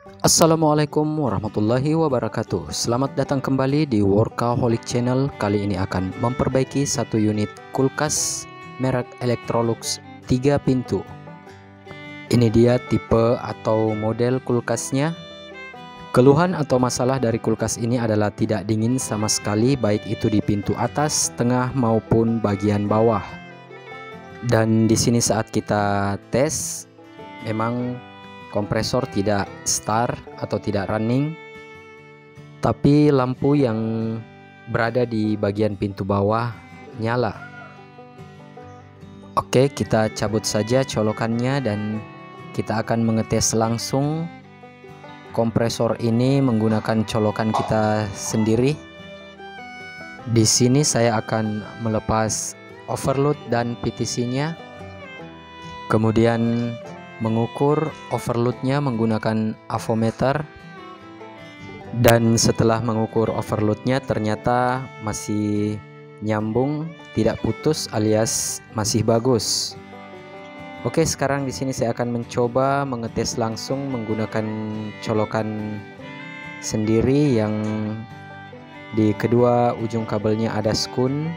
Assalamualaikum warahmatullahi wabarakatuh. Selamat datang kembali di Workaholic Channel. Kali ini akan memperbaiki satu unit kulkas merek Electrolux 3 pintu. Ini dia tipe atau model kulkasnya. Keluhan atau masalah dari kulkas ini adalah tidak dingin sama sekali, baik itu di pintu atas, tengah maupun bagian bawah. Dan di sini saat kita tes, memang kompresor tidak start atau tidak running, tapi lampu yang berada di bagian pintu bawah nyala. Oke, kita cabut saja colokannya dan kita akan mengetes langsung kompresor ini menggunakan colokan kita sendiri. Di sini saya akan melepas overload dan PTC-nya, kemudian mengukur overloadnya menggunakan avometer, dan setelah mengukur overloadnya ternyata masih nyambung, tidak putus alias masih bagus. Oke, sekarang di sini saya akan mencoba mengetes langsung menggunakan colokan sendiri yang di kedua ujung kabelnya ada skun.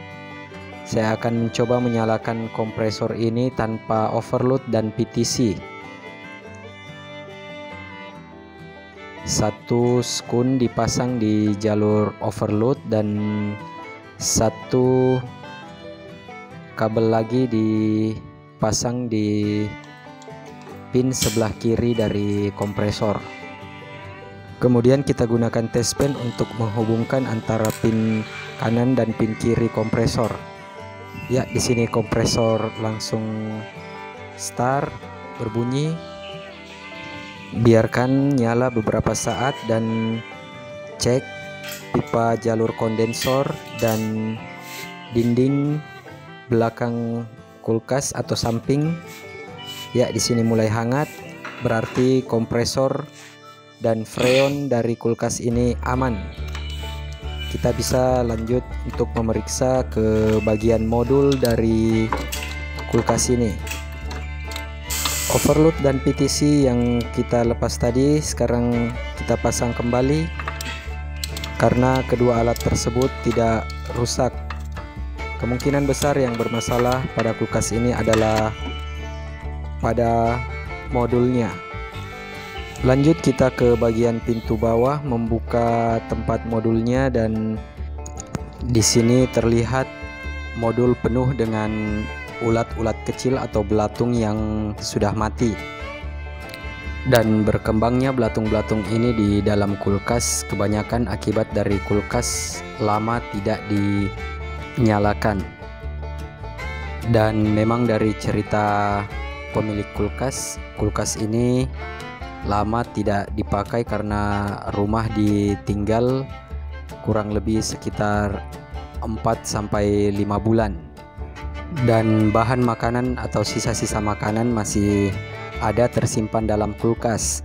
Saya akan mencoba menyalakan kompresor ini tanpa overload dan PTC. Satu skun dipasang di jalur overload dan satu kabel lagi dipasang di pin sebelah kiri dari kompresor. Kemudian kita gunakan test pen untuk menghubungkan antara pin kanan dan pin kiri kompresor. Ya, di sini kompresor langsung start berbunyi. Biarkan nyala beberapa saat dan cek pipa jalur kondensor dan dinding belakang kulkas atau samping. Ya, di sini mulai hangat, berarti kompresor dan freon dari kulkas ini aman. Kita bisa lanjut untuk memeriksa ke bagian modul dari kulkas ini. Overload dan PTC yang kita lepas tadi sekarang kita pasang kembali karena kedua alat tersebut tidak rusak. Kemungkinan besar yang bermasalah pada kulkas ini adalah pada modulnya. Lanjut kita ke bagian pintu bawah, membuka tempat modulnya, dan di sini terlihat modul penuh dengan ulat-ulat kecil atau belatung yang sudah mati. Dan berkembangnya belatung-belatung ini di dalam kulkas kebanyakan akibat dari kulkas lama tidak dinyalakan. Dan memang dari cerita pemilik kulkas ini lama tidak dipakai karena rumah ditinggal kurang lebih sekitar 4-5 bulan. Dan bahan makanan atau sisa-sisa makanan masih ada tersimpan dalam kulkas.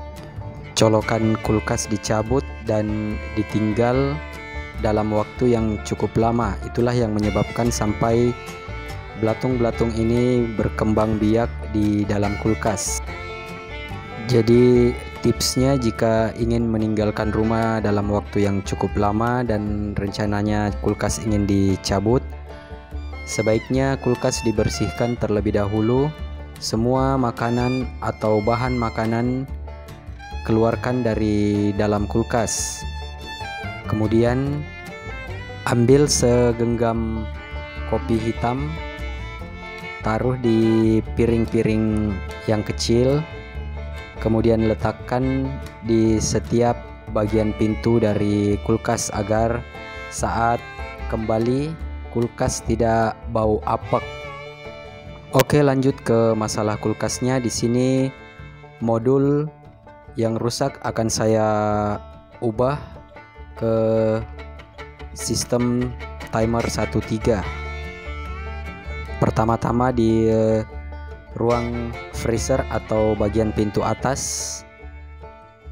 Colokan kulkas dicabut dan ditinggal dalam waktu yang cukup lama. Itulah yang menyebabkan sampai belatung-belatung ini berkembang biak di dalam kulkas. Jadi tipsnya, jika ingin meninggalkan rumah dalam waktu yang cukup lama dan rencananya kulkas ingin dicabut, sebaiknya kulkas dibersihkan terlebih dahulu. Semua makanan atau bahan makanan keluarkan dari dalam kulkas. Kemudian ambil segenggam kopi hitam, taruh di piring-piring yang kecil, kemudian letakkan di setiap bagian pintu dari kulkas agar saat kembali kulkas tidak bau apek. Oke, lanjut ke masalah kulkasnya. Di sini modul yang rusak akan saya ubah ke sistem timer 1.3. Pertama-tama di ruang freezer atau bagian pintu atas,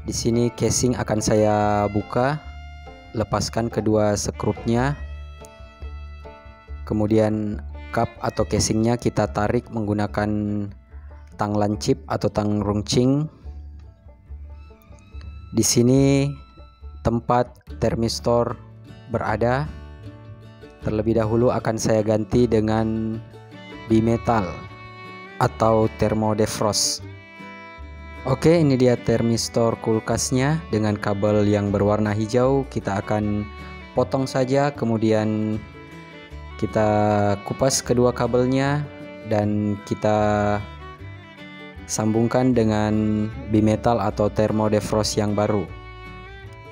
di sini casing akan saya buka, lepaskan kedua skrupnya, kemudian kap atau casingnya kita tarik menggunakan tang lancip atau tang runcing. Di sini tempat termistor berada. Terlebih dahulu akan saya ganti dengan bimetal atau thermodefrost. Oke, ini dia termistor kulkasnya dengan kabel yang berwarna hijau. Kita akan potong saja, kemudian kita kupas kedua kabelnya dan kita sambungkan dengan bimetal atau thermodefrost yang baru.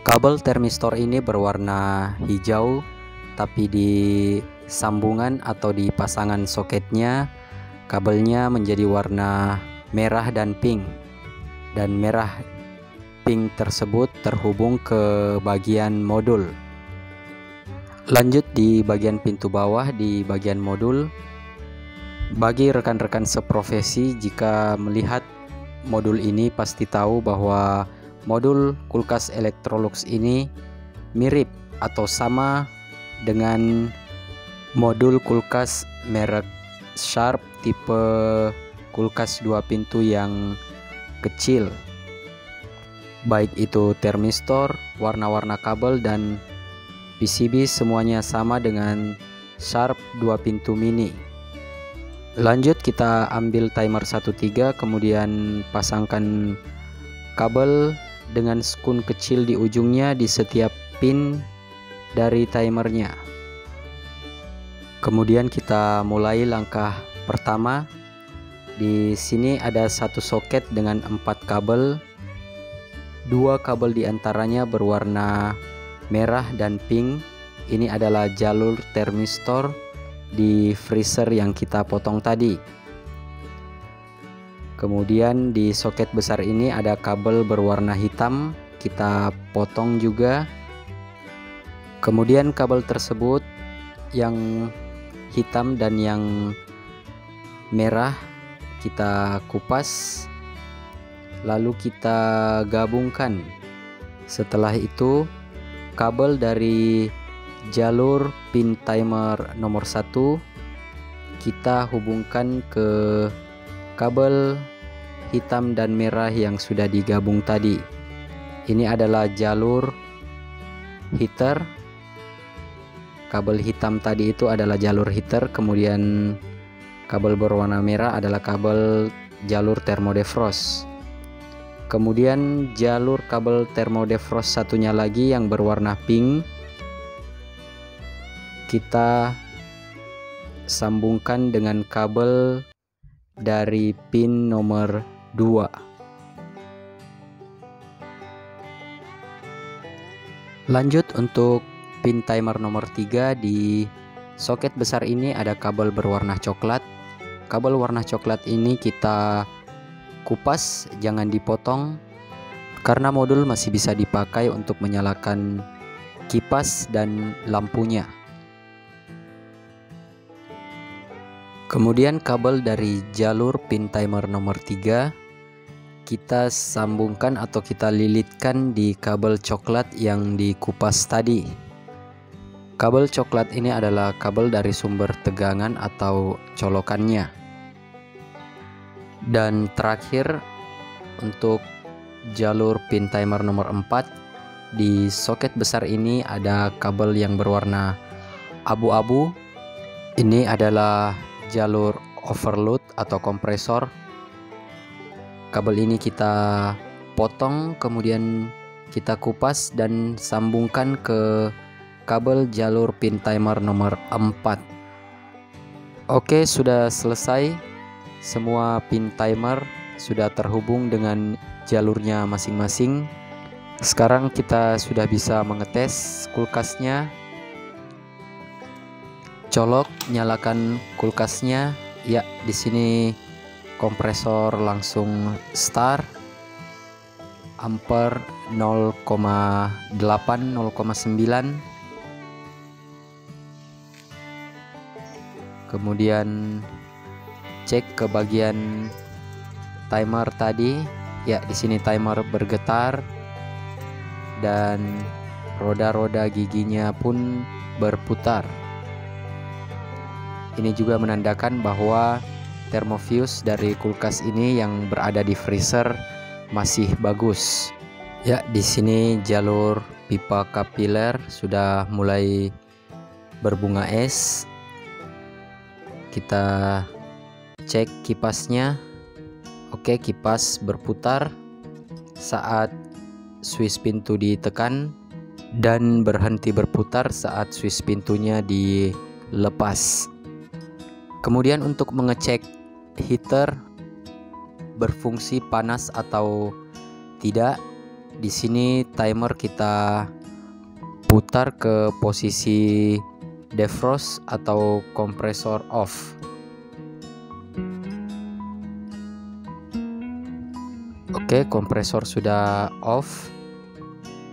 Kabel termistor ini berwarna hijau, tapi di sambungan atau di pasangan soketnya kabelnya menjadi warna merah dan pink, dan merah pink tersebut terhubung ke bagian modul. Lanjut di bagian pintu bawah di bagian modul. Bagi rekan-rekan seprofesi, jika melihat modul ini pasti tahu bahwa modul kulkas Electrolux ini mirip atau sama dengan modul kulkas merek Sharp tipe kulkas 2 pintu yang kecil. Baik itu termistor, warna-warna kabel dan PCB semuanya sama dengan Sharp 2 pintu mini. Lanjut kita ambil timer 13, kemudian pasangkan kabel dengan skun kecil di ujungnya di setiap pin dari timernya. Kemudian kita mulai langkah pertama. Di sini ada satu soket dengan 4 kabel. 2 kabel diantaranya berwarna merah dan pink. Ini adalah jalur termistor di freezer yang kita potong tadi. Kemudian di soket besar ini ada kabel berwarna hitam, kita potong juga. Kemudian kabel tersebut yang hitam dan yang merah kita kupas, lalu kita gabungkan. Setelah itu kabel dari jalur pin timer nomor 1 kita hubungkan ke kabel hitam dan merah yang sudah digabung tadi. Ini adalah jalur heater. Kabel hitam tadi itu adalah jalur heater, kemudian kabel berwarna merah adalah kabel jalur thermodefrost. Kemudian jalur kabel thermodefrost satunya lagi yang berwarna pink kita sambungkan dengan kabel dari pin nomor 2. Lanjut untuk pin timer nomor 3, di soket besar ini ada kabel berwarna coklat. Kabel warna coklat ini kita kupas, jangan dipotong karena modul masih bisa dipakai untuk menyalakan kipas dan lampunya. Kemudian kabel dari jalur pin timer nomor 3 kita sambungkan atau kita lilitkan di kabel coklat yang dikupas tadi. Kabel coklat ini adalah kabel dari sumber tegangan atau colokannya. Dan terakhir untuk jalur pin timer nomor 4, di soket besar ini ada kabel yang berwarna abu-abu. Ini adalah jalur overload atau kompresor. Kabel ini kita potong, kemudian kita kupas dan sambungkan ke kabel jalur pin timer nomor 4. Oke, sudah selesai. Semua pin timer sudah terhubung dengan jalurnya masing-masing. Sekarang kita sudah bisa mengetes kulkasnya. Colok, nyalakan kulkasnya. Ya, di sini kompresor langsung start. Ampere 0,8 0,9. Kemudian cek ke bagian timer tadi. Ya, di sini timer bergetar dan roda-roda giginya pun berputar. Ini juga menandakan bahwa thermofuse dari kulkas ini yang berada di freezer masih bagus. Ya, di sini jalur pipa kapiler sudah mulai berbunga es. Kita cek kipasnya. Oke, kipas berputar saat switch pintu ditekan dan berhenti berputar saat switch pintunya dilepas. Kemudian untuk mengecek heater berfungsi panas atau tidak, di sini timer kita putar ke posisi defrost atau kompresor off. Oke, kompresor sudah off.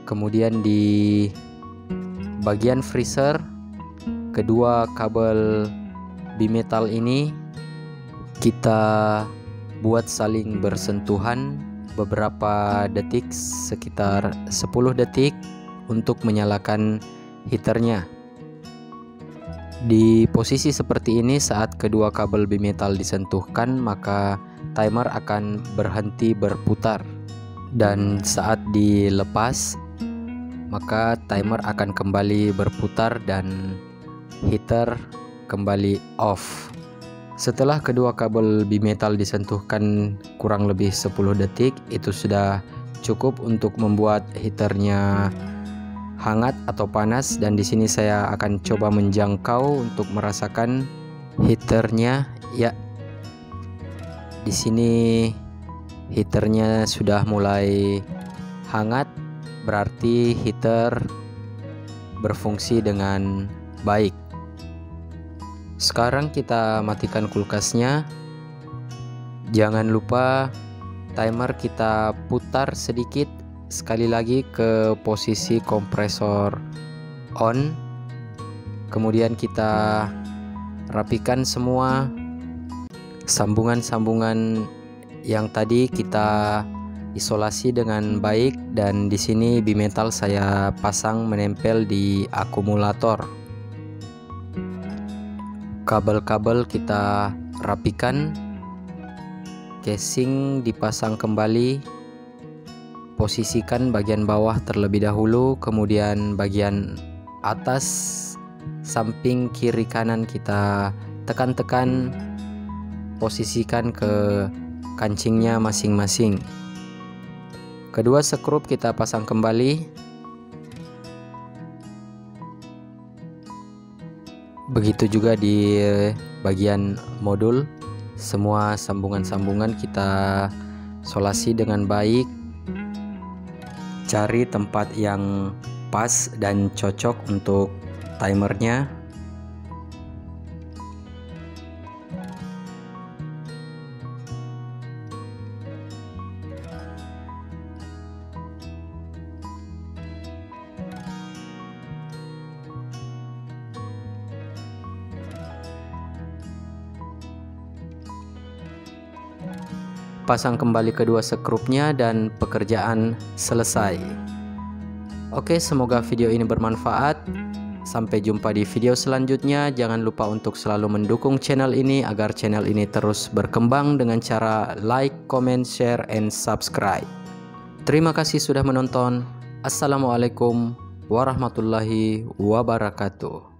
Kemudian di bagian freezer, kedua kabel bimetal ini kita buat saling bersentuhan beberapa detik, sekitar 10 detik untuk menyalakan heaternya. Di posisi seperti ini, saat kedua kabel bimetal disentuhkan, maka timer akan berhenti berputar, dan saat dilepas maka timer akan kembali berputar dan heater kembali off. Setelah kedua kabel bimetal disentuhkan kurang lebih 10 detik, itu sudah cukup untuk membuat heaternya hangat atau panas, dan di sini saya akan coba menjangkau untuk merasakan heaternya. Ya, di sini heaternya sudah mulai hangat, berarti heater berfungsi dengan baik. Sekarang kita matikan kulkasnya. Jangan lupa timer kita putar sedikit sekali lagi ke posisi kompresor on. Kemudian kita rapikan semua sambungan-sambungan yang tadi, kita isolasi dengan baik, dan di sini bimetal saya pasang menempel di akumulator. Kabel-kabel kita rapikan, casing dipasang kembali, posisikan bagian bawah terlebih dahulu, kemudian bagian atas samping kiri kanan kita tekan-tekan, posisikan ke kancingnya masing-masing. Kedua skrup kita pasang kembali. Begitu juga di bagian modul, semua sambungan-sambungan kita solasi dengan baik. Cari tempat yang pas dan cocok untuk timernya. Pasang kembali kedua skrupnya dan pekerjaan selesai. Oke, semoga video ini bermanfaat. Sampai jumpa di video selanjutnya. Jangan lupa untuk selalu mendukung channel ini agar channel ini terus berkembang dengan cara like, comment, share, and subscribe. Terima kasih sudah menonton. Assalamualaikum warahmatullahi wabarakatuh.